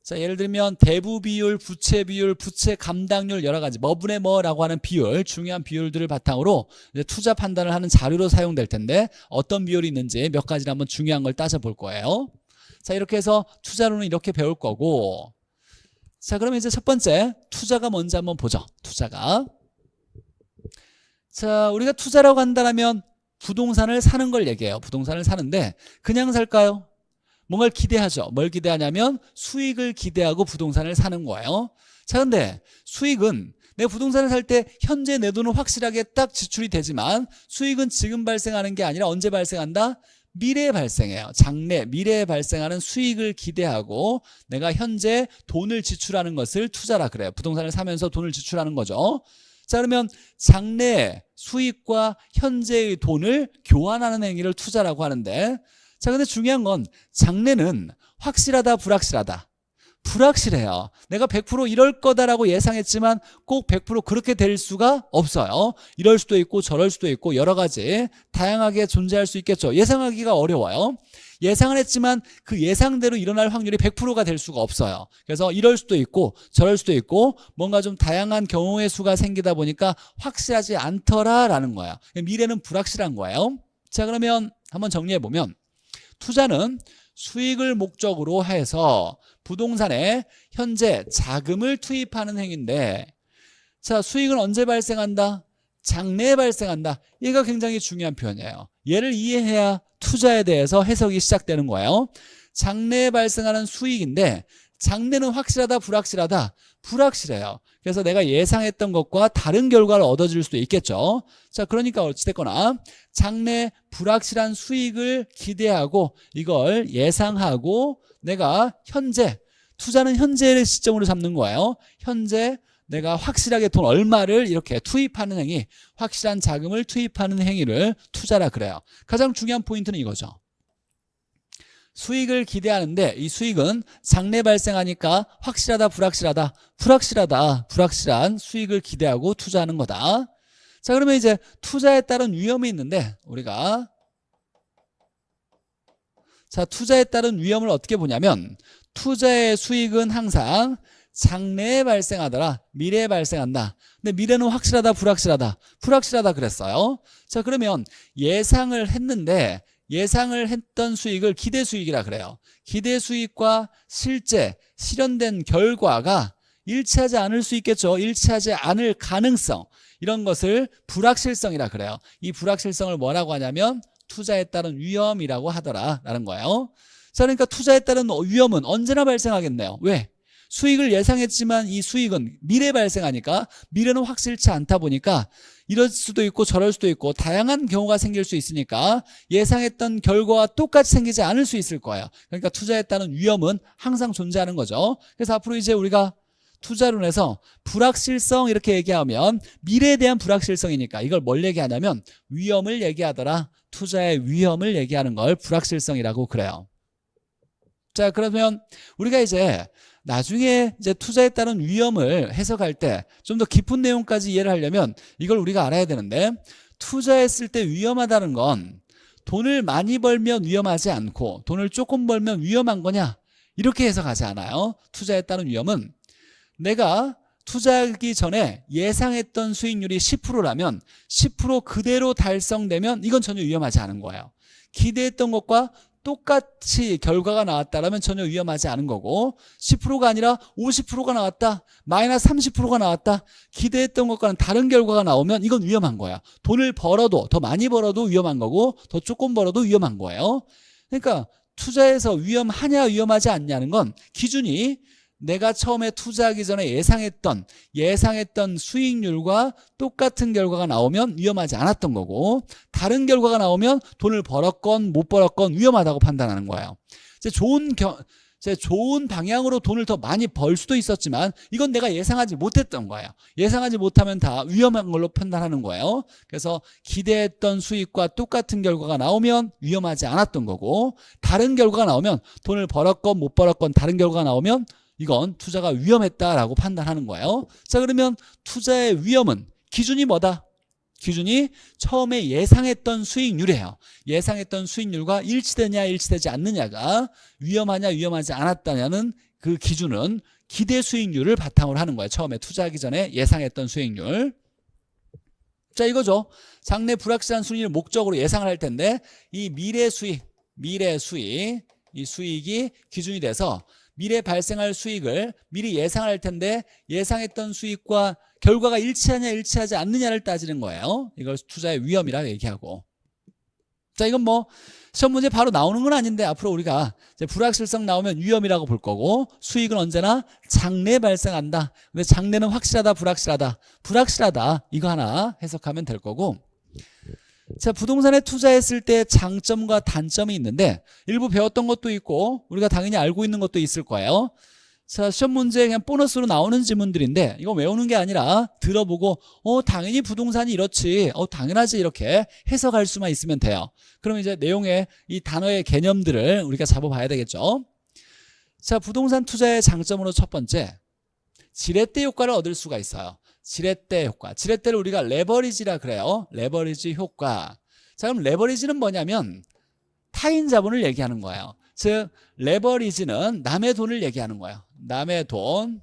자, 예를 들면 대부 비율, 부채 비율, 부채 감당률 여러 가지 뭐분의 뭐라고 하는 비율, 중요한 비율들을 바탕으로 이제 투자 판단을 하는 자료로 사용될 텐데 어떤 비율이 있는지 몇 가지를 한번 중요한 걸 따져볼 거예요. 자, 이렇게 해서 투자론은 이렇게 배울 거고, 자, 그러면 이제 첫 번째 투자가 뭔지 한번 보죠. 투자가. 자, 우리가 투자라고 한다면 부동산을 사는 걸 얘기해요. 부동산을 사는데 그냥 살까요? 뭔가를 기대하죠. 뭘 기대하냐면 수익을 기대하고 부동산을 사는 거예요. 자, 근데 수익은 내 부동산을 살 때 현재 내 돈은 확실하게 딱 지출이 되지만 수익은 지금 발생하는 게 아니라 언제 발생한다? 미래에 발생해요. 장래, 미래에 발생하는 수익을 기대하고 내가 현재 돈을 지출하는 것을 투자라 그래요. 부동산을 사면서 돈을 지출하는 거죠. 자, 그러면 장래 수익과 현재의 돈을 교환하는 행위를 투자라고 하는데, 자, 근데 중요한 건 장래는 확실하다, 불확실하다. 불확실해요. 내가 100% 이럴 거다라고 예상했지만 꼭 100% 그렇게 될 수가 없어요. 이럴 수도 있고 저럴 수도 있고 여러 가지 다양하게 존재할 수 있겠죠. 예상하기가 어려워요. 예상을 했지만 그 예상대로 일어날 확률이 100%가 될 수가 없어요. 그래서 이럴 수도 있고 저럴 수도 있고 뭔가 좀 다양한 경우의 수가 생기다 보니까 확실하지 않더라라는 거예요. 미래는 불확실한 거예요. 자, 그러면 한번 정리해보면 투자는 수익을 목적으로 해서 부동산에 현재 자금을 투입하는 행위인데, 자, 수익은 언제 발생한다? 장래에 발생한다. 얘가 굉장히 중요한 표현이에요. 얘를 이해해야 투자에 대해서 해석이 시작되는 거예요. 장래에 발생하는 수익인데 장래는 확실하다, 불확실하다? 불확실해요. 그래서 내가 예상했던 것과 다른 결과를 얻어질 수도 있겠죠. 자, 그러니까 어찌됐거나 장래 불확실한 수익을 기대하고 이걸 예상하고 내가 현재, 투자는 현재를 시점으로 잡는 거예요. 현재 내가 확실하게 돈 얼마를 이렇게 투입하는 행위, 확실한 자금을 투입하는 행위를 투자라 그래요. 가장 중요한 포인트는 이거죠. 수익을 기대하는데 이 수익은 장래 발생하니까 확실하다, 불확실하다? 불확실하다, 불확실한 수익을 기대하고 투자하는 거다. 자, 그러면 이제 투자에 따른 위험이 있는데 우리가, 자, 투자에 따른 위험을 어떻게 보냐면 투자의 수익은 항상 장래에 발생하더라, 미래에 발생한다. 근데 미래는 확실하다, 불확실하다? 불확실하다 그랬어요. 자, 그러면 예상을 했는데 예상을 했던 수익을 기대 수익이라 그래요. 기대 수익과 실제 실현된 결과가 일치하지 않을 수 있겠죠. 일치하지 않을 가능성, 이런 것을 불확실성이라 그래요. 이 불확실성을 뭐라고 하냐면 투자에 따른 위험이라고 하더라라는 거예요. 자, 그러니까 투자에 따른 위험은 언제나 발생하겠네요. 왜? 수익을 예상했지만 이 수익은 미래에 발생하니까 미래는 확실치 않다 보니까 이럴 수도 있고 저럴 수도 있고 다양한 경우가 생길 수 있으니까 예상했던 결과와 똑같이 생기지 않을 수 있을 거예요. 그러니까 투자에 따른 위험은 항상 존재하는 거죠. 그래서 앞으로 이제 우리가 투자론에서 불확실성 이렇게 얘기하면 미래에 대한 불확실성이니까 이걸 뭘 얘기하냐면 위험을 얘기하더라. 투자의 위험을 얘기하는 걸 불확실성이라고 그래요. 자, 그러면 우리가 이제 나중에 이제 투자에 따른 위험을 해석할 때 좀 더 깊은 내용까지 이해를 하려면 이걸 우리가 알아야 되는데, 투자했을 때 위험하다는 건 돈을 많이 벌면 위험하지 않고 돈을 조금 벌면 위험한 거냐, 이렇게 해석하지 않아요. 투자에 따른 위험은 내가 투자하기 전에 예상했던 수익률이 10%라면 10% 그대로 달성되면 이건 전혀 위험하지 않은 거예요. 기대했던 것과 똑같이 결과가 나왔다라면 전혀 위험하지 않은 거고 10%가 아니라 50%가 나왔다. 마이너스 30%가 나왔다. 기대했던 것과는 다른 결과가 나오면 이건 위험한 거야. 돈을 벌어도 더 많이 벌어도 위험한 거고 더 조금 벌어도 위험한 거예요. 그러니까 투자에서 위험하냐 위험하지 않냐는 건 기준이 내가 처음에 투자하기 전에 예상했던 수익률과 똑같은 결과가 나오면 위험하지 않았던 거고 다른 결과가 나오면 돈을 벌었건 못 벌었건 위험하다고 판단하는 거예요. 이제 좋은 방향으로 돈을 더 많이 벌 수도 있었지만 이건 내가 예상하지 못했던 거예요. 예상하지 못하면 다 위험한 걸로 판단하는 거예요. 그래서 기대했던 수익과 똑같은 결과가 나오면 위험하지 않았던 거고 다른 결과가 나오면 돈을 벌었건 못 벌었건 다른 결과가 나오면 이건 투자가 위험했다라고 판단하는 거예요. 자, 그러면 투자의 위험은 기준이 뭐다? 기준이 처음에 예상했던 수익률이에요. 예상했던 수익률과 일치되냐 일치되지 않느냐가 위험하냐 위험하지 않았다냐는 그 기준은 기대 수익률을 바탕으로 하는 거예요. 처음에 투자하기 전에 예상했던 수익률. 자, 이거죠. 장래 불확실한 수익률을 목적으로 예상을 할 텐데 이 미래 수익, 이 수익이 기준이 돼서 미래 발생할 수익을 미리 예상할 텐데 예상했던 수익과 결과가 일치하냐 일치하지 않느냐를 따지는 거예요. 이걸 투자의 위험이라고 얘기하고. 자, 이건 뭐 시험 문제 바로 나오는 건 아닌데 앞으로 우리가 이제 불확실성 나오면 위험이라고 볼 거고 수익은 언제나 장래 발생한다. 근데 장래는 확실하다 불확실하다. 불확실하다 이거 하나 해석하면 될 거고. 자, 부동산에 투자했을 때 장점과 단점이 있는데 일부 배웠던 것도 있고 우리가 당연히 알고 있는 것도 있을 거예요. 자, 시험 문제에 그냥 보너스로 나오는 질문들인데 이거 외우는 게 아니라 들어보고 당연히 부동산이 이렇지 당연하지 이렇게 해석할 수만 있으면 돼요. 그럼 이제 내용의 이 단어의 개념들을 우리가 잡아봐야 되겠죠. 자, 부동산 투자의 장점으로 첫 번째 지렛대 효과를 얻을 수가 있어요. 지렛대 효과. 지렛대를 우리가 레버리지라 그래요. 레버리지 효과. 자, 그럼 레버리지는 뭐냐면 타인 자본을 얘기하는 거예요. 즉 레버리지는 남의 돈을 얘기하는 거예요. 남의 돈.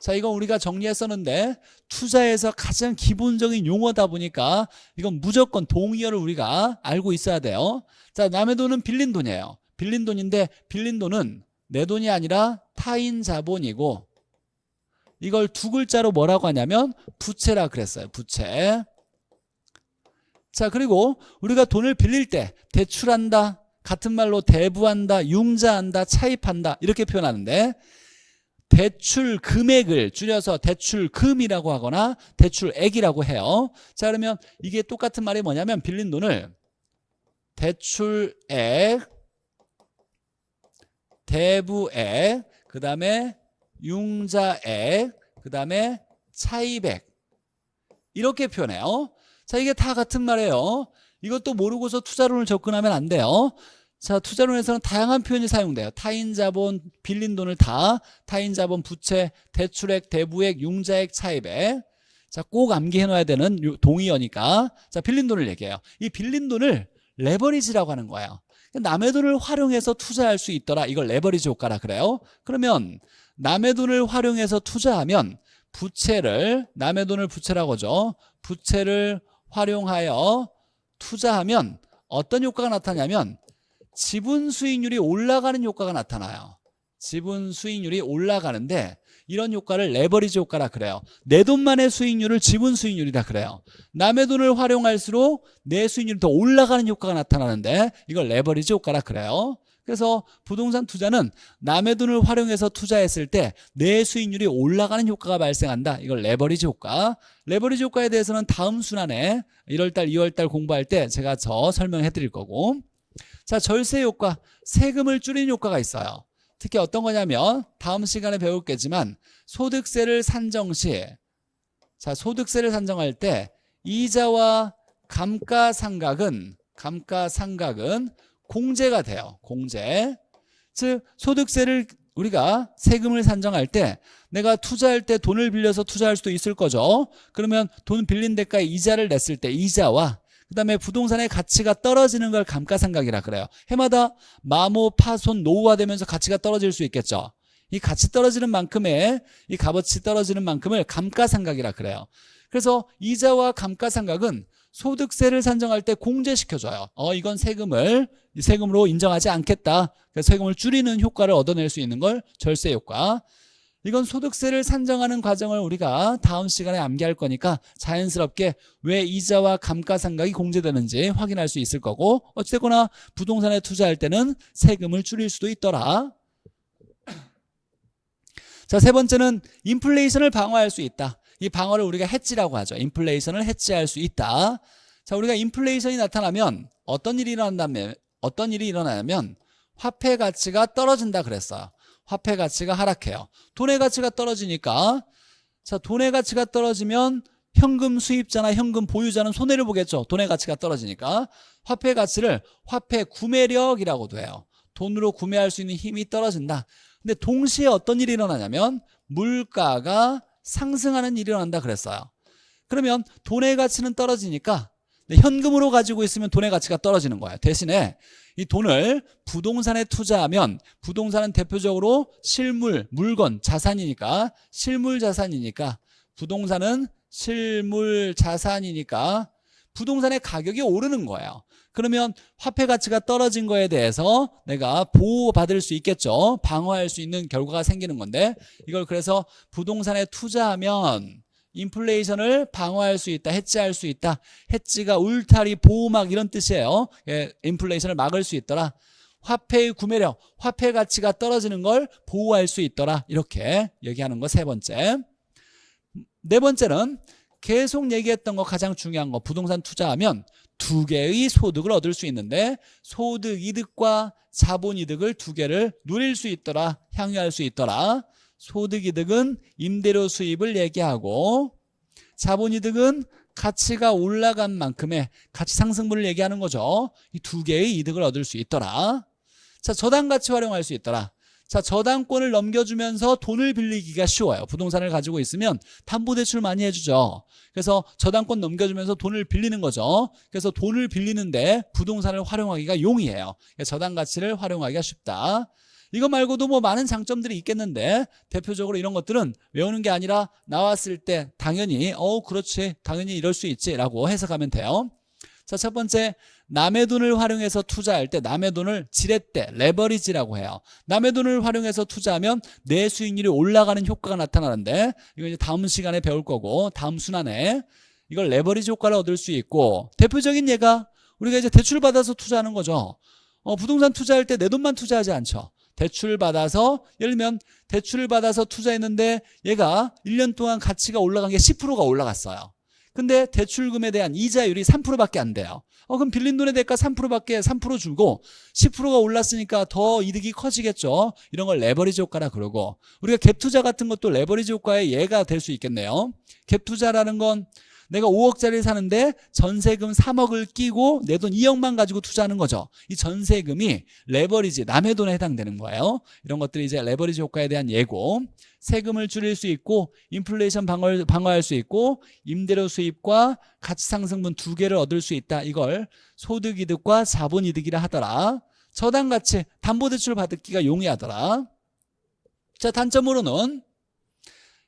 자, 이건 우리가 정리했었는데 투자에서 가장 기본적인 용어다 보니까 이건 무조건 동의어를 우리가 알고 있어야 돼요. 자, 남의 돈은 빌린 돈이에요. 빌린 돈인데 빌린 돈은 내 돈이 아니라 타인 자본이고 이걸 두 글자로 뭐라고 하냐면 부채라 그랬어요. 부채. 자, 그리고 우리가 돈을 빌릴 때 대출한다, 같은 말로 대부한다, 융자한다, 차입한다 이렇게 표현하는데 대출 금액을 줄여서 대출금이라고 하거나 대출액이라고 해요. 자, 그러면 이게 똑같은 말이 뭐냐면 빌린 돈을 대출액, 대부액, 그 다음에 융자액, 그 다음에 차입액 이렇게 표현해요. 자, 이게 다 같은 말이에요. 이것도 모르고서 투자론을 접근하면 안 돼요. 자, 투자론에서는 다양한 표현이 사용돼요. 타인자본, 빌린 돈을 다 타인자본, 부채, 대출액, 대부액, 융자액, 차입액. 자, 꼭 암기해 놔야 되는 동의어니까. 자, 빌린 돈을 얘기해요. 이 빌린 돈을 레버리지라고 하는 거예요. 남의 돈을 활용해서 투자할 수 있더라. 이걸 레버리지 효과라 그래요. 그러면 남의 돈을 활용해서 투자하면 부채를, 남의 돈을 부채라고 하죠. 부채를 활용하여 투자하면 어떤 효과가 나타나냐면 지분 수익률이 올라가는 효과가 나타나요. 지분 수익률이 올라가는데 이런 효과를 레버리지 효과라 그래요. 내 돈만의 수익률을 지분 수익률이라 그래요. 남의 돈을 활용할수록 내 수익률이 더 올라가는 효과가 나타나는데 이걸 레버리지 효과라 그래요. 그래서 부동산 투자는 남의 돈을 활용해서 투자했을 때 내 수익률이 올라가는 효과가 발생한다. 이걸 레버리지 효과. 레버리지 효과에 대해서는 다음 순환에 1월달, 2월달 공부할 때 제가 설명해 드릴 거고. 자, 절세 효과, 세금을 줄이는 효과가 있어요. 특히 어떤 거냐면 다음 시간에 배울겠지만 소득세를 산정 시, 자, 소득세를 산정할 때 이자와 감가상각은 공제가 돼요. 공제. 즉 소득세를 우리가 세금을 산정할 때 내가 투자할 때 돈을 빌려서 투자할 수도 있을 거죠. 그러면 돈 빌린 대가에 이자를 냈을 때 이자와 그 다음에 부동산의 가치가 떨어지는 걸 감가상각이라 그래요. 해마다 마모, 파손, 노후화되면서 가치가 떨어질 수 있겠죠. 이 가치 떨어지는 만큼의 이 값어치 떨어지는 만큼을 감가상각이라 그래요. 그래서 이자와 감가상각은 소득세를 산정할 때 공제시켜줘요. 이건 세금으로 인정하지 않겠다. 그래서 세금을 줄이는 효과를 얻어낼 수 있는 걸 절세 효과. 이건 소득세를 산정하는 과정을 우리가 다음 시간에 암기할 거니까 자연스럽게 왜 이자와 감가상각이 공제되는지 확인할 수 있을 거고, 어찌됐거나 부동산에 투자할 때는 세금을 줄일 수도 있더라. 자, 세 번째는 인플레이션을 방어할 수 있다. 이 방어를 우리가 해지라고 하죠. 인플레이션을 해지할 수 있다. 자, 우리가 인플레이션이 나타나면 어떤 일이 일어나냐면 화폐 가치가 떨어진다 그랬어요. 화폐 가치가 하락해요. 돈의 가치가 떨어지니까, 자, 돈의 가치가 떨어지면 현금 수입자나 현금 보유자는 손해를 보겠죠. 돈의 가치가 떨어지니까. 화폐 가치를 화폐 구매력이라고도 해요. 돈으로 구매할 수 있는 힘이 떨어진다. 근데 동시에 어떤 일이 일어나냐면 물가가 상승하는 일이 일어난다 그랬어요. 그러면 돈의 가치는 떨어지니까 현금으로 가지고 있으면 돈의 가치가 떨어지는 거예요. 대신에 이 돈을 부동산에 투자하면, 부동산은 대표적으로 실물, 물건, 자산이니까, 부동산은 실물 자산이니까 부동산의 가격이 오르는 거예요. 그러면 화폐 가치가 떨어진 거에 대해서 내가 보호받을 수 있겠죠. 방어할 수 있는 결과가 생기는 건데, 이걸 그래서 부동산에 투자하면 인플레이션을 방어할 수 있다, 해지할 수 있다. 해지가 울타리, 보호막 이런 뜻이에요. 인플레이션을 막을 수 있더라. 화폐의 구매력, 화폐 가치가 떨어지는 걸 보호할 수 있더라. 이렇게 얘기하는 거 세 번째. 네 번째는 계속 얘기했던 거, 가장 중요한 거, 부동산 투자하면 두 개의 소득을 얻을 수 있는데, 소득 이득과 자본 이득을 두 개를 누릴 수 있더라, 향유할 수 있더라. 소득 이득은 임대료 수입을 얘기하고, 자본 이득은 가치가 올라간 만큼의 가치 상승분을 얘기하는 거죠. 이 두 개의 이득을 얻을 수 있더라. 자, 저당 가치 활용할 수 있더라. 자, 저당권을 넘겨주면서 돈을 빌리기가 쉬워요. 부동산을 가지고 있으면 담보대출 많이 해주죠. 그래서 저당권 넘겨주면서 돈을 빌리는 거죠. 그래서 돈을 빌리는데 부동산을 활용하기가 용이해요. 저당 가치를 활용하기가 쉽다. 이거 말고도 뭐 많은 장점들이 있겠는데, 대표적으로 이런 것들은 외우는 게 아니라 나왔을 때 당연히 그렇지, 당연히 이럴 수 있지 라고 해석하면 돼요. 자, 첫 번째, 남의 돈을 활용해서 투자할 때 남의 돈을 지렛대, 레버리지라고 해요. 남의 돈을 활용해서 투자하면 내 수익률이 올라가는 효과가 나타나는데, 이거 이제 다음 시간에 배울 거고, 다음 순환에 이걸 레버리지 효과를 얻을 수 있고, 대표적인 예가 우리가 이제 대출 받아서 투자하는 거죠. 부동산 투자할 때 내 돈만 투자하지 않죠. 대출 받아서, 예를 들면 대출을 받아서 투자했는데 얘가 1년 동안 가치가 올라간 게 10%가 올라갔어요. 근데 대출금에 대한 이자율이 3%밖에 안 돼요. 그럼 빌린 돈의 대가 3% 주고 10%가 올랐으니까 더 이득이 커지겠죠. 이런 걸 레버리지 효과라 그러고, 우리가 갭 투자 같은 것도 레버리지 효과의 예가 될 수 있겠네요. 갭 투자라는 건 내가 5억짜리를 사는데 전세금 3억을 끼고 내 돈 2억만 가지고 투자하는 거죠. 이 전세금이 레버리지, 남의 돈에 해당되는 거예요. 이런 것들이 이제 레버리지 효과에 대한 예고, 세금을 줄일 수 있고 인플레이션 방어할 수 있고 임대료 수입과 가치상승분 두 개를 얻을 수 있다. 이걸 소득이득과 자본이득이라 하더라. 저당가치, 담보대출 받기가 용이하더라. 자, 단점으로는,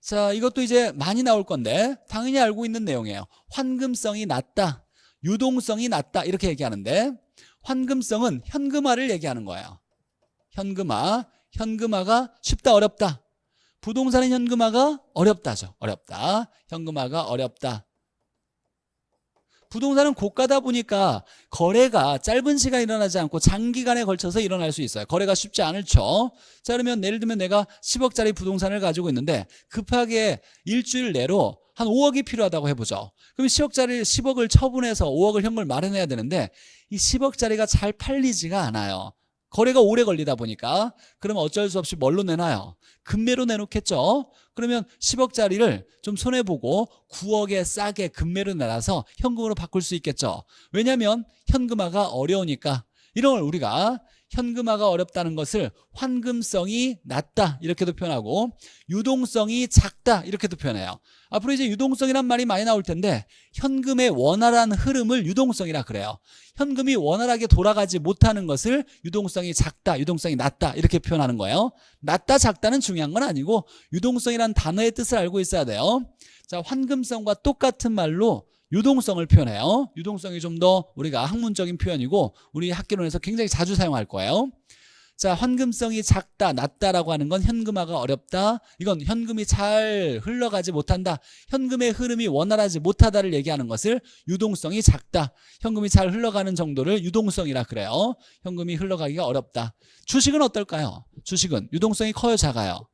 자, 이것도 이제 많이 나올 건데 당연히 알고 있는 내용이에요. 환금성이 낮다, 유동성이 낮다 이렇게 얘기하는데, 환금성은 현금화를 얘기하는 거예요. 현금화가 쉽다, 어렵다. 부동산의 현금화가 어렵다죠. 어렵다. 현금화가 어렵다. 부동산은 고가다 보니까 거래가 짧은 시간에 일어나지 않고 장기간에 걸쳐서 일어날 수 있어요. 거래가 쉽지 않죠. 자, 그러면 예를 들면 내가 10억짜리 부동산을 가지고 있는데 급하게 일주일 내로 한 5억이 필요하다고 해보죠. 그럼 10억을 처분해서 5억을 현금을 마련해야 되는데 이 10억짜리가 잘 팔리지가 않아요. 거래가 오래 걸리다 보니까. 그러면 어쩔 수 없이 뭘로 내놔요? 금매로 내놓겠죠. 그러면 10억짜리를 좀 손해보고 9억에 싸게 금매로 내놔서 현금으로 바꿀 수 있겠죠. 왜냐하면 현금화가 어려우니까. 이런 걸 우리가 현금화가 어렵다는 것을 환금성이 낮다 이렇게도 표현하고 유동성이 작다 이렇게도 표현해요. 앞으로 이제 유동성이란 말이 많이 나올 텐데 현금의 원활한 흐름을 유동성이라 그래요. 현금이 원활하게 돌아가지 못하는 것을 유동성이 작다, 유동성이 낮다 이렇게 표현하는 거예요. 낮다, 작다는 중요한 건 아니고 유동성이란 단어의 뜻을 알고 있어야 돼요. 자, 환금성과 똑같은 말로 유동성을 표현해요. 유동성이 좀 더 우리가 학문적인 표현이고 우리 학개론에서 굉장히 자주 사용할 거예요. 자, 환금성이 작다, 낮다라고 하는 건 현금화가 어렵다. 이건 현금이 잘 흘러가지 못한다. 현금의 흐름이 원활하지 못하다를 얘기하는 것을 유동성이 작다. 현금이 잘 흘러가는 정도를 유동성이라 그래요. 현금이 흘러가기가 어렵다. 주식은 어떨까요? 주식은 유동성이 커요, 작아요?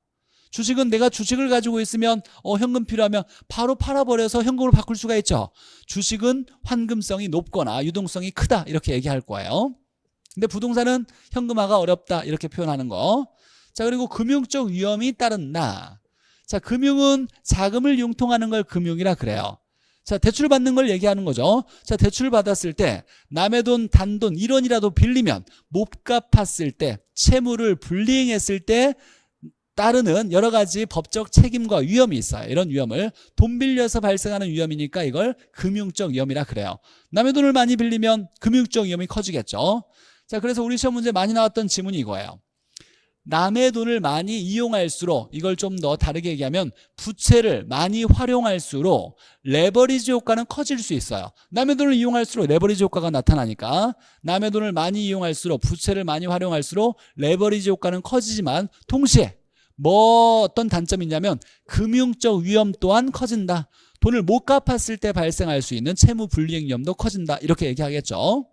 주식은 내가 주식을 가지고 있으면 현금 필요하면 바로 팔아버려서 현금으로 바꿀 수가 있죠. 주식은 환금성이 높거나 유동성이 크다 이렇게 얘기할 거예요. 근데 부동산은 현금화가 어렵다 이렇게 표현하는 거. 자, 그리고 금융적 위험이 따른다. 자, 금융은 자금을 융통하는 걸 금융이라 그래요. 자, 대출 받는 걸 얘기하는 거죠. 자, 대출 받았을 때 남의 돈, 단돈 1원이라도 빌리면 못 갚았을 때 채무를 불이행했을 때 따르는 여러 가지 법적 책임과 위험이 있어요. 이런 위험을 돈 빌려서 발생하는 위험이니까 이걸 금융적 위험이라 그래요. 남의 돈을 많이 빌리면 금융적 위험이 커지겠죠. 자, 그래서 우리 시험 문제 많이 나왔던 지문이 이거예요. 남의 돈을 많이 이용할수록 이걸 좀 더 다르게 얘기하면 부채를 많이 활용할수록 레버리지 효과는 커질 수 있어요. 남의 돈을 이용할수록 레버리지 효과가 나타나니까 남의 돈을 많이 이용할수록 부채를 많이 활용할수록 레버리지 효과는 커지지만 동시에 어떤 단점이 있냐면 금융적 위험 또한 커진다. 돈을 못 갚았을 때 발생할 수 있는 채무 불이행 위험도 커진다. 이렇게 얘기하겠죠.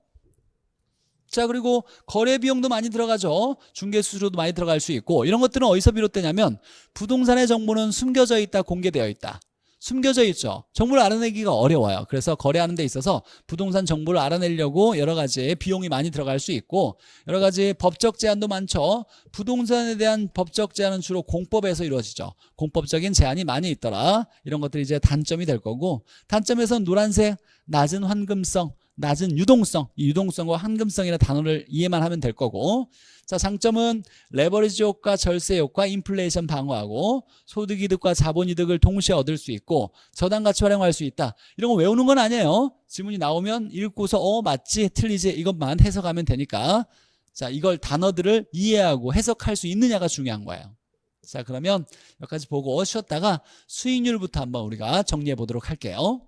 자, 그리고 거래 비용도 많이 들어가죠. 중개 수수료도 많이 들어갈 수 있고 이런 것들은 어디서 비롯되냐면 부동산의 정보는 숨겨져 있다, 공개되어 있다. 숨겨져 있죠. 정보를 알아내기가 어려워요. 그래서 거래하는 데 있어서 부동산 정보를 알아내려고 여러 가지 비용이 많이 들어갈 수 있고 여러 가지 법적 제한도 많죠. 부동산에 대한 법적 제한은 주로 공법에서 이루어지죠. 공법적인 제한이 많이 있더라. 이런 것들이 이제 단점이 될 거고 단점에서는 노란색 낮은 환금성, 낮은 유동성, 이 유동성과 환금성이라는 단어를 이해만 하면 될 거고 자, 장점은 레버리지 효과, 절세 효과, 인플레이션 방어하고 소득이득과 자본이득을 동시에 얻을 수 있고 저당가치 활용할 수 있다. 이런 거 외우는 건 아니에요. 지문이 나오면 읽고서 맞지, 틀리지 이것만 해석하면 되니까 자, 이걸 단어들을 이해하고 해석할 수 있느냐가 중요한 거예요. 자, 그러면 여기까지 보고 쉬었다가 수익률부터 한번 우리가 정리해 보도록 할게요.